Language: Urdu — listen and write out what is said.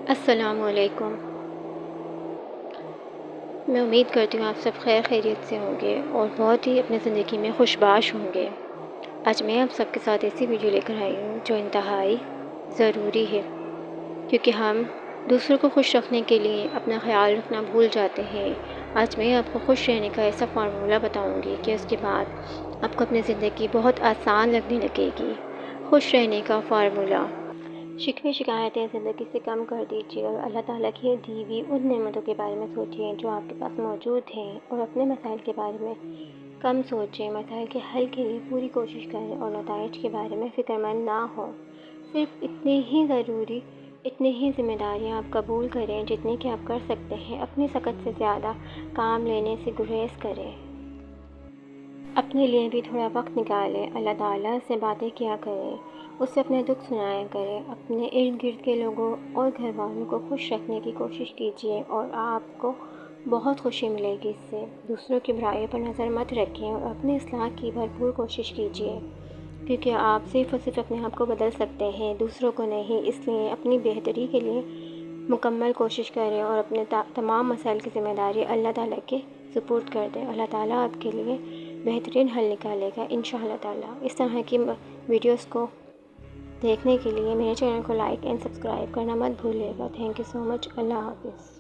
السلام علیکم۔ میں امید کرتی ہوں آپ سب خیر خیریت سے ہوں گے اور بہت ہی اپنی زندگی میں خوشباش ہوں گے۔ آج میں آپ سب کے ساتھ ایسی ویڈیو لے کر آئی ہوں جو انتہائی ضروری ہے، کیونکہ ہم دوسروں کو خوش رکھنے کے لیے اپنا خیال رکھنا بھول جاتے ہیں۔ آج میں آپ کو خوش رہنے کا ایسا فارمولہ بتاؤں گی کہ اس کے بعد آپ کو اپنی زندگی بہت آسان لگنے لگے گی۔ خوش رہنے کا فارمولہ: شکوے شکایتیں زندگی سے کم کر دیجیے اور اللہ تعالیٰ کی دی ہوئی ان نعمتوں کے بارے میں سوچیں جو آپ کے پاس موجود ہیں، اور اپنے مسائل کے بارے میں کم سوچیں۔ مسائل کے حل کے لیے پوری کوشش کریں اور نتائج کے بارے میں فکر مند نہ ہوں۔ صرف اتنی ہی ذمہ داریاں آپ قبول کریں جتنی کہ آپ کر سکتے ہیں۔ اپنی طاقت سے زیادہ کام لینے سے گریز کریں۔ اپنے لیے بھی تھوڑا وقت نکالیں، اللہ تعالیٰ سے باتیں کیا کریں، اس سے اپنے دکھ سنایا کریں۔ اپنے ارد گرد کے لوگوں اور گھر والوں کو خوش رکھنے کی کوشش کیجیے اور آپ کو بہت خوشی ملے گی اس سے۔ دوسروں کی برائیوں پر نظر مت رکھیں اور اپنی اصلاح کی بھرپور کوشش کیجیے، کیونکہ آپ صرف اور صرف اپنے آپ کو بدل سکتے ہیں، دوسروں کو نہیں۔ اس لیے اپنی بہتری کے لیے مکمل کوشش کریں اور اپنے تمام مسائل کی ذمہ داری اللہ تعالیٰ کے سپرد کر دیں۔ اللہ تعالیٰ آپ کے لیے بہترین حل نکالے گا انشاءاللہ تعالیٰ۔ اس طرح کی ویڈیوز کو دیکھنے کے لیے میرے چینل کو لائک اینڈ سبسکرائب کرنا مت بھولیے گا۔ تھینک یو سو مچ۔ اللہ حافظ۔